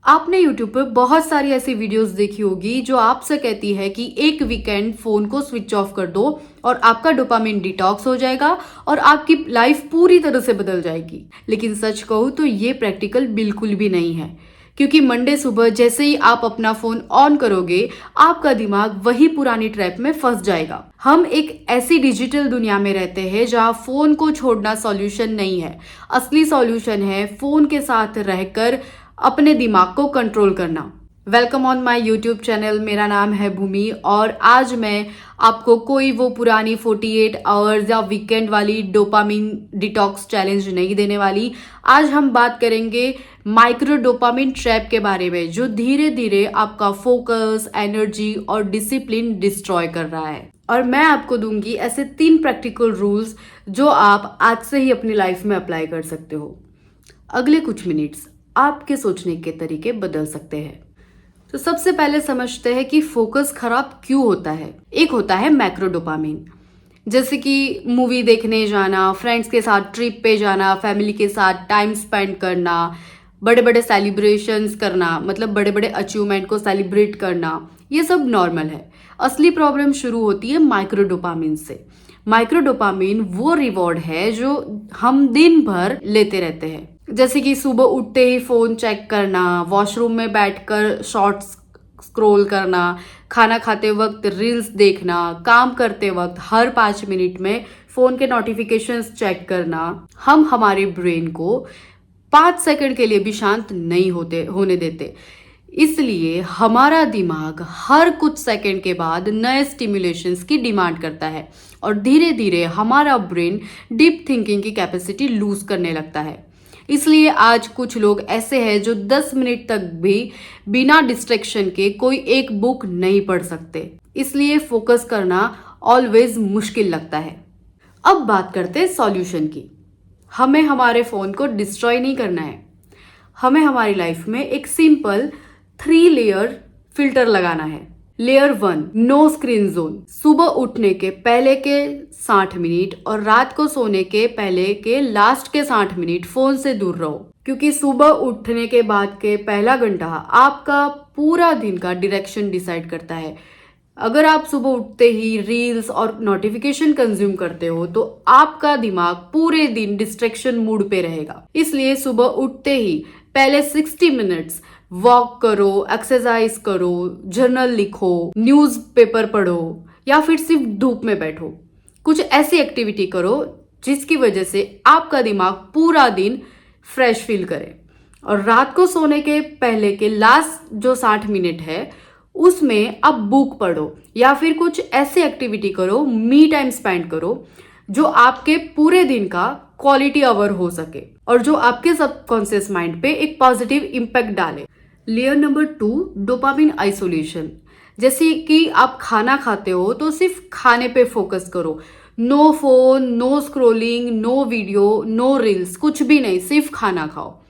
आपने YouTube पर बहुत सारी ऐसी वीडियोस देखी होगी जो आपसे कहती है कि एक वीकेंड फोन को स्विच ऑफ कर दो और आपका डोपामिन डिटॉक्स हो जाएगा और आपकी लाइफ पूरी तरह से बदल जाएगी। लेकिन सच कहूँ तो ये प्रैक्टिकल बिल्कुल भी नहीं है, क्योंकि मंडे सुबह जैसे ही आप अपना फोन ऑन करोगे आपका दिमाग वही पुरानी ट्रैप में फंस जाएगा। हम एक ऐसी डिजिटल दुनिया में रहते हैं जहाँ फोन को छोड़ना सॉल्यूशन नहीं है। असली सॉल्यूशन है फोन के साथ रहकर अपने दिमाग को कंट्रोल करना। Welcome on my YouTube channel. मेरा नाम है भूमि और आज मैं आपको कोई वो पुरानी 48 आवर्स या वीकेंड वाली डोपामिन डिटॉक्स चैलेंज नहीं देने वाली। आज हम बात करेंगे माइक्रो डोपामिन ट्रैप के बारे में, जो धीरे धीरे आपका फोकस, एनर्जी और डिसिप्लिन डिस्ट्रॉय कर रहा है। और मैं आपको दूंगी ऐसे 3 प्रैक्टिकल रूल्स जो आप आज से ही अपनी लाइफ में अप्लाई कर सकते हो। अगले कुछ मिनट्स आपके सोचने के तरीके बदल सकते हैं। तो सबसे पहले समझते हैं कि फोकस खराब क्यों होता है। एक होता है मैक्रो डोपामिन, जैसे कि मूवी देखने जाना, फ्रेंड्स के साथ ट्रिप पे जाना, फैमिली के साथ टाइम स्पेंड करना, बड़े बड़े सेलिब्रेशंस करना, मतलब बड़े बड़े अचीवमेंट को सेलिब्रेट करना, ये सब नॉर्मल है। असली प्रॉब्लम शुरू होती है माइक्रो डोपामिन से। माइक्रो डोपामिन वो रिवॉर्ड है जो हम दिन भर लेते रहते हैं, जैसे कि सुबह उठते ही फोन चेक करना, वॉशरूम में बैठकर शॉर्ट्स स्क्रॉल करना, खाना खाते वक्त रील्स देखना, काम करते वक्त हर 5 मिनट में फोन के नोटिफिकेशंस चेक करना। हम हमारे ब्रेन को 5 सेकंड के लिए भी शांत नहीं होने देते। इसलिए हमारा दिमाग हर कुछ सेकंड के बाद नए स्टिमुलेशंस की डिमांड करता है और धीरे धीरे हमारा ब्रेन डीप थिंकिंग की कैपेसिटी लूज करने लगता है। इसलिए आज कुछ लोग ऐसे हैं जो 10 मिनट तक भी बिना डिस्ट्रैक्शन के कोई एक बुक नहीं पढ़ सकते। इसलिए फोकस करना ऑलवेज मुश्किल लगता है। अब बात करते हैं सॉल्यूशन की। हमें हमारे फोन को डिस्ट्रॉय नहीं करना है। हमें हमारी लाइफ में एक सिंपल 3 लेयर फिल्टर लगाना है। Layer 1, no screen zone. सुबह उठने के पहले के 60 मिनट और रात को सोने के पहले के लास्ट के 60 मिनट फोन से दूर रहो, क्योंकि सुबह उठने के बाद के पहला घंटा आपका पूरा दिन का डायरेक्शन डिसाइड करता है। अगर आप सुबह उठते ही रील्स और नोटिफिकेशन कंज्यूम करते हो तो आपका दिमाग पूरे दिन डिस्ट्रैक्शन मूड पे रहेगा। इसलिए सुबह उठते ही पहले 60 मिनट्स वॉक करो, एक्सरसाइज करो, जर्नल लिखो, न्यूज पेपर पढ़ो या फिर सिर्फ धूप में बैठो। कुछ ऐसी एक्टिविटी करो जिसकी वजह से आपका दिमाग पूरा दिन फ्रेश फील करे। और रात को सोने के पहले के लास्ट जो 60 मिनट है उसमें आप बुक पढ़ो या फिर कुछ ऐसी एक्टिविटी करो, मी टाइम स्पेंड करो जो आपके पूरे दिन का क्वालिटी आवर हो सके और जो आपके सबकॉन्शियस माइंड पे एक पॉजिटिव इम्पैक्ट डाले। Layer number 2, dopamine isolation. जैसे कि आप खाना खाते हो तो सिर्फ खाने पे फोकस करो। No phone, no scrolling, no video, no reels, कुछ भी नहीं, सिर्फ खाना खाओ।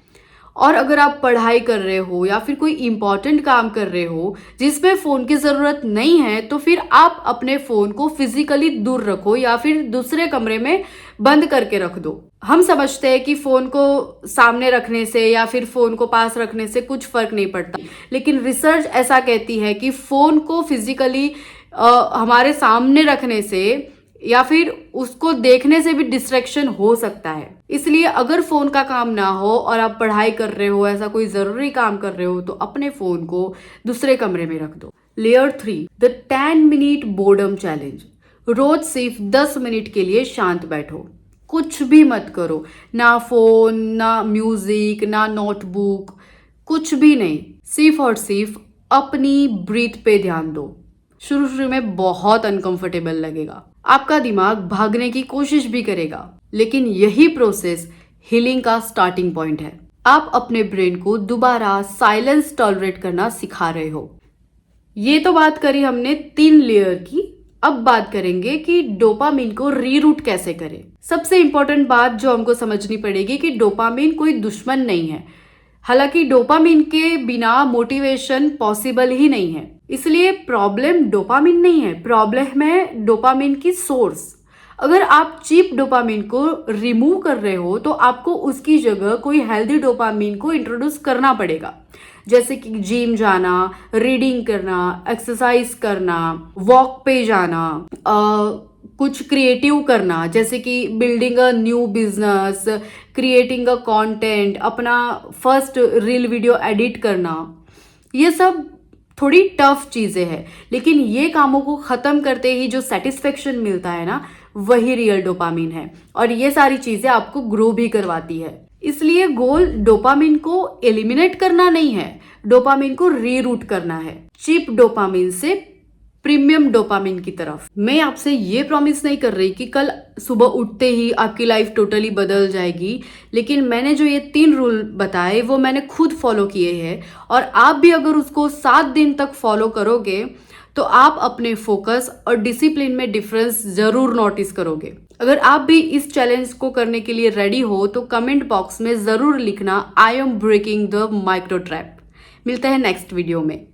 और अगर आप पढ़ाई कर रहे हो या फिर कोई इंपॉर्टेंट काम कर रहे हो जिसमें फोन की जरूरत नहीं है तो फिर आप अपने फोन को फिजिकली दूर रखो या फिर दूसरे कमरे में बंद करके रख दो। हम समझते हैं कि फोन को सामने रखने से या फिर फोन को पास रखने से कुछ फर्क नहीं पड़ता, लेकिन रिसर्च ऐसा कहती है कि फोन को फिजिकली हमारे सामने रखने से या फिर उसको देखने से भी डिस्ट्रैक्शन हो सकता है। इसलिए अगर फोन का काम ना हो और आप पढ़ाई कर रहे हो, ऐसा कोई जरूरी काम कर रहे हो, तो अपने फोन को दूसरे कमरे में रख दो। Layer 3, the 10 minute boredom challenge. रोज सिर्फ 10 मिनट के लिए शांत बैठो, कुछ भी मत करो, ना फोन, ना म्यूजिक, ना नोटबुक, कुछ भी नहीं, सिर्फ और सिर्फ अपनी ब्रीथ पे ध्यान दो। शुरू में बहुत अनकंफर्टेबल लगेगा, आपका दिमाग भागने की कोशिश भी करेगा, लेकिन यही प्रोसेस हीलिंग का स्टार्टिंग पॉइंट है। आप अपने ब्रेन को दोबारा साइलेंस टॉलरेट करना सिखा रहे हो। ये तो बात करी हमने 3 लेयर की। अब बात करेंगे कि डोपामिन को रीरूट कैसे करें। सबसे इंपॉर्टेंट बात जो हमको समझनी पड़ेगी कि डोपामिन कोई दुश्मन नहीं है। हालांकि डोपामिन के बिना मोटिवेशन पॉसिबल ही नहीं है। इसलिए प्रॉब्लम डोपामिन नहीं है, प्रॉब्लम है डोपामिन की सोर्स। अगर आप चीप डोपामिन को रिमूव कर रहे हो तो आपको उसकी जगह कोई हेल्दी डोपामिन को इंट्रोड्यूस करना पड़ेगा, जैसे कि जिम जाना, रीडिंग करना, एक्सरसाइज करना, वॉक पे जाना, कुछ क्रिएटिव करना, जैसे कि building a new business, creating a content, अपना फर्स्ट रील वीडियो एडिट करना। ये सब थोड़ी टफ चीजें हैं, लेकिन ये कामों को खत्म करते ही जो सेटिस्फेक्शन मिलता है ना, वही रियल डोपामिन है। और ये सारी चीजें आपको ग्रो भी करवाती है। इसलिए गोल डोपामिन को एलिमिनेट करना नहीं है, डोपामिन को रीरूट करना है, चीप डोपामिन से प्रीमियम डोपामिन की तरफ। मैं आपसे ये प्रॉमिस नहीं कर रही कि कल सुबह उठते ही आपकी लाइफ टोटली बदल जाएगी, लेकिन मैंने जो ये 3 रूल बताए वो मैंने खुद फॉलो किए हैं, और आप भी अगर उसको 7 दिन तक फॉलो करोगे तो आप अपने फोकस और डिसिप्लिन में डिफरेंस जरूर नोटिस करोगे। अगर आप भी इस चैलेंज को करने के लिए रेडी हो तो कमेंट बॉक्स में जरूर लिखना, I am breaking the micro trap. मिलते हैं नेक्स्ट वीडियो में।